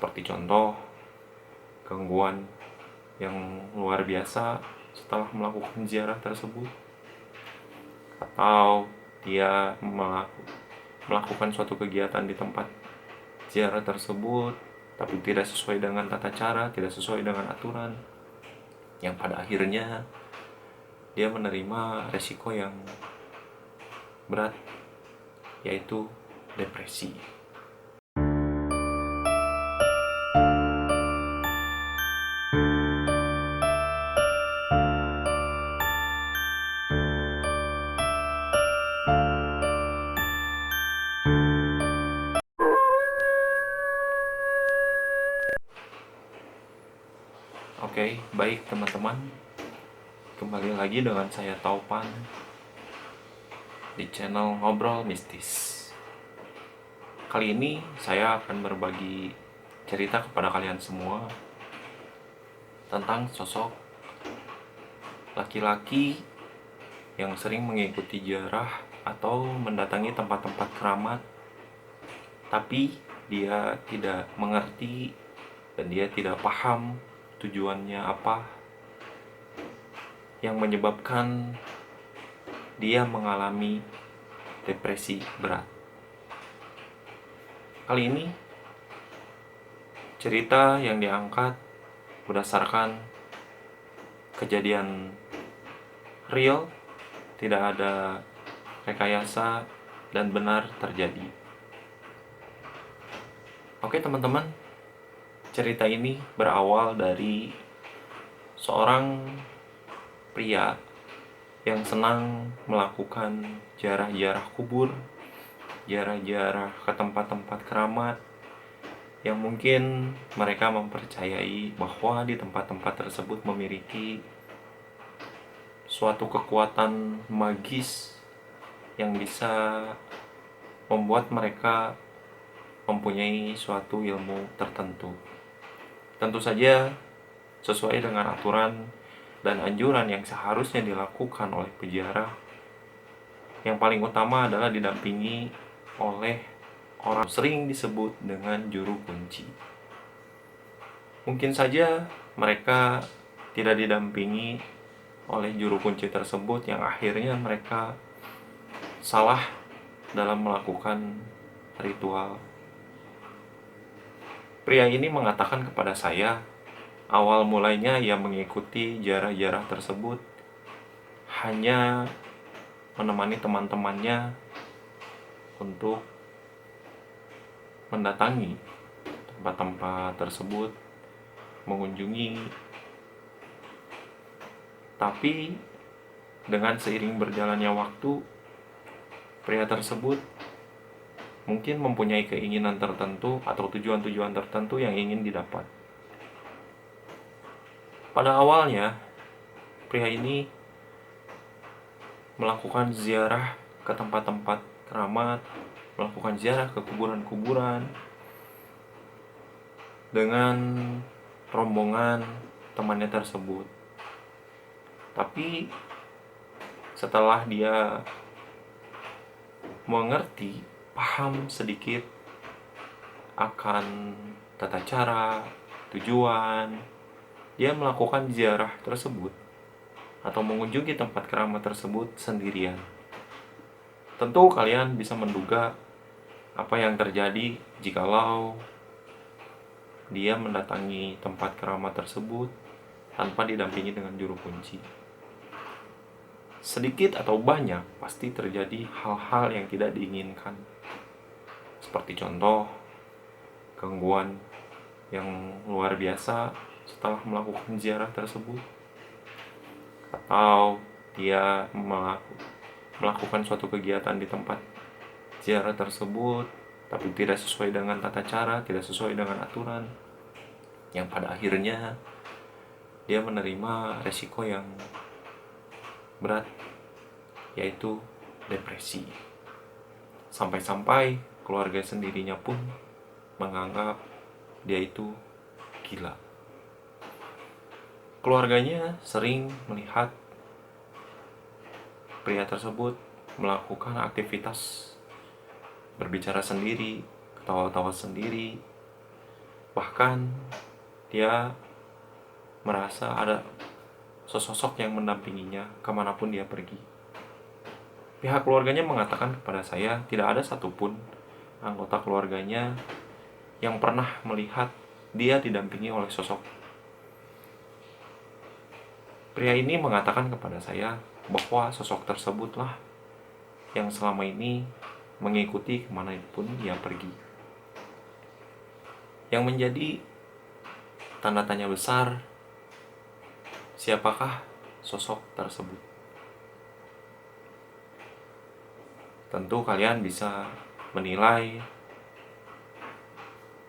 Seperti contoh, gangguan yang luar biasa setelah melakukan ziarah tersebut, atau dia melakukan suatu kegiatan di tempat ziarah tersebut tapi tidak sesuai dengan tata cara, tidak sesuai dengan aturan, yang pada akhirnya dia menerima resiko yang berat, yaitu depresi. Oke, baik teman-teman, kembali lagi dengan saya Taupan di channel Ngobrol Mistis. Kali ini saya akan berbagi cerita kepada kalian semua tentang sosok laki-laki yang sering mengikuti ziarah atau mendatangi tempat-tempat keramat, tapi dia tidak mengerti dan dia tidak paham tujuannya apa, yang menyebabkan dia mengalami depresi berat. Kali ini cerita yang diangkat berdasarkan kejadian real, tidak ada rekayasa dan benar terjadi. Oke teman-teman, cerita ini berawal dari seorang pria yang senang melakukan ziarah-ziarah kubur, ziarah-ziarah ke tempat-tempat keramat, yang mungkin mereka mempercayai bahwa di tempat-tempat tersebut memiliki suatu kekuatan magis yang bisa membuat mereka mempunyai suatu ilmu tertentu. Tentu saja sesuai dengan aturan dan anjuran yang seharusnya dilakukan oleh peziarah. Yang paling utama adalah didampingi oleh orang sering disebut dengan juru kunci. Mungkin saja mereka tidak didampingi oleh juru kunci tersebut, yang akhirnya mereka salah dalam melakukan ritual. Pria ini mengatakan kepada saya, awal mulanya ia mengikuti ziarah-ziarah tersebut hanya menemani teman-temannya untuk mendatangi tempat-tempat tersebut, mengunjungi. Tapi dengan seiring berjalannya waktu, pria tersebut mungkin mempunyai keinginan tertentu atau tujuan-tujuan tertentu yang ingin didapat. Pada awalnya, pria ini melakukan ziarah ke tempat-tempat keramat, melakukan ziarah ke kuburan-kuburan dengan rombongan temannya tersebut. Tapi setelah dia mengerti, paham sedikit akan tata cara, tujuan, dia melakukan ziarah tersebut atau mengunjungi tempat keramat tersebut sendirian. Tentu kalian bisa menduga apa yang terjadi jikalau dia mendatangi tempat keramat tersebut tanpa didampingi dengan juru kunci. Sedikit atau banyak pasti terjadi hal-hal yang tidak diinginkan. Seperti contoh, gangguan yang luar biasa setelah melakukan ziarah tersebut, atau dia melakukan suatu kegiatan di tempat ziarah tersebut tapi tidak sesuai dengan tata cara, tidak sesuai dengan aturan, yang pada akhirnya dia menerima resiko yang berat, yaitu depresi. Sampai-sampai keluarga sendirinya pun menganggap dia itu gila. Keluarganya sering melihat pria tersebut melakukan aktivitas berbicara sendiri, ketawa-tawa sendiri, Bahkan dia merasa ada sosok yang mendampinginya kemanapun dia pergi. Pihak keluarganya mengatakan kepada saya tidak ada satupun anggota keluarganya yang pernah melihat dia didampingi oleh sosok. Pria ini mengatakan kepada saya bahwa sosok tersebutlah yang selama ini mengikuti kemanapun dia pergi. Yang menjadi tanda tanya besar, siapakah sosok tersebut? Tentu kalian bisa menilai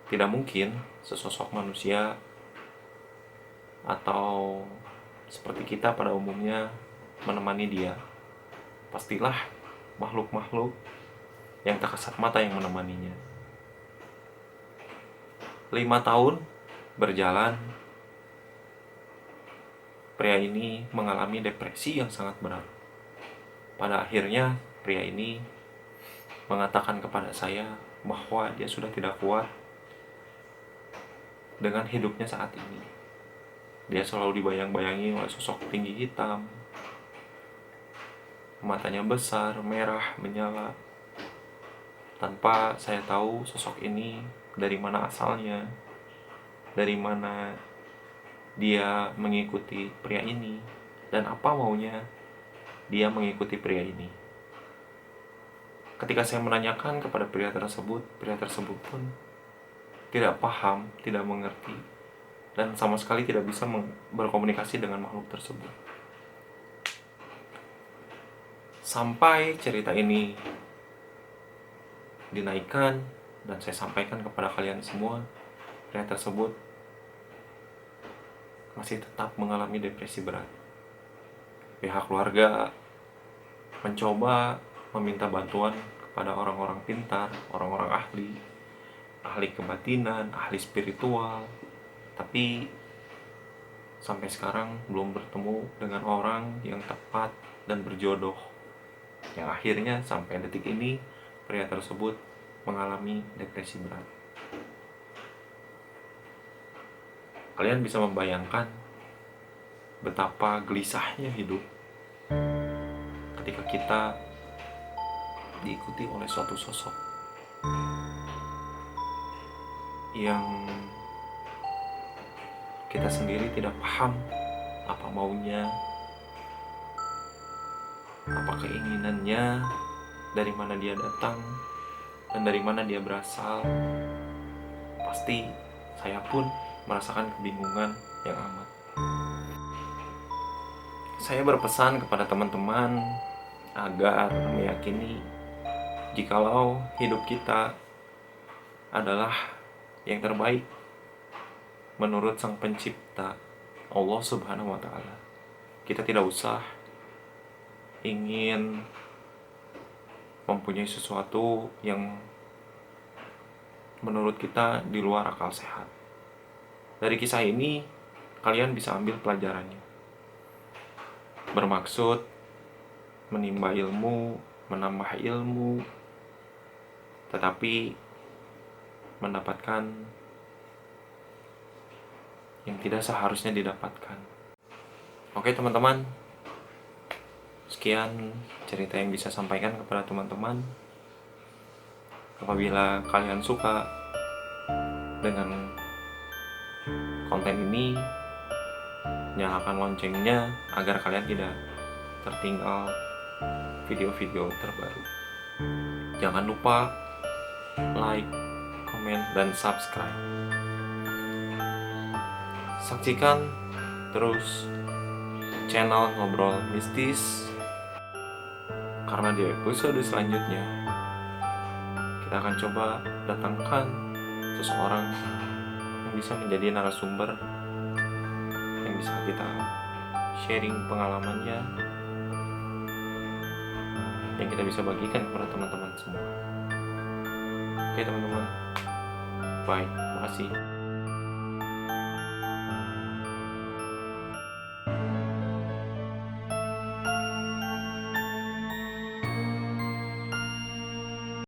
tidak mungkin sesosok manusia atau seperti kita pada umumnya menemani dia. Pastilah makhluk-makhluk yang tak kasat mata yang menemaninya. 5 tahun berjalan, pria ini mengalami depresi yang sangat berat. Pada akhirnya, pria ini mengatakan kepada saya bahwa dia sudah tidak kuat dengan hidupnya saat ini. Dia selalu dibayang-bayangi oleh sosok tinggi hitam, matanya besar, merah, menyala. Tanpa saya tahu sosok ini dari mana asalnya, dari mana dia mengikuti pria ini, dan apa maunya dia mengikuti pria ini. Ketika saya menanyakan kepada pria tersebut pun tidak paham, tidak mengerti, dan sama sekali tidak bisa berkomunikasi dengan makhluk tersebut. Sampai cerita ini dinaikkan dan saya sampaikan kepada kalian semua, pria tersebut masih tetap mengalami depresi berat. Pihak keluarga mencoba meminta bantuan kepada orang-orang pintar, orang-orang ahli kebatinan, ahli spiritual, tapi sampai sekarang belum bertemu dengan orang yang tepat dan berjodoh, yang akhirnya sampai detik ini pria tersebut mengalami depresi berat. Kalian bisa membayangkan betapa gelisahnya hidup ketika kita diikuti oleh suatu sosok yang kita sendiri tidak paham apa maunya, apa keinginannya, dari mana dia datang, dan dari mana dia berasal. Pasti saya pun merasakan kebingungan yang amat. Saya berpesan kepada teman-teman agar meyakini jikalau hidup kita adalah yang terbaik menurut Sang Pencipta, Allah Subhanahu wa Ta'ala. Kita tidak usah ingin mempunyai sesuatu yang menurut kita di luar akal sehat. Dari kisah ini kalian bisa ambil pelajarannya. Bermaksud menimba ilmu, menambah ilmu, tetapi mendapatkan yang tidak seharusnya didapatkan. Oke teman-teman, sekian cerita yang bisa sampaikan kepada teman-teman. Apabila kalian suka dengan konten ini, nyalakan loncengnya agar kalian tidak tertinggal video-video terbaru. Jangan lupa like, komen, dan subscribe. Saksikan terus channel Ngobrol Mistis, karena di episode selanjutnya kita akan coba datangkan seseorang yang bisa menjadi narasumber, yang bisa kita sharing pengalamannya, yang kita bisa bagikan kepada teman-teman semua. Oke teman-teman, bye, makasih.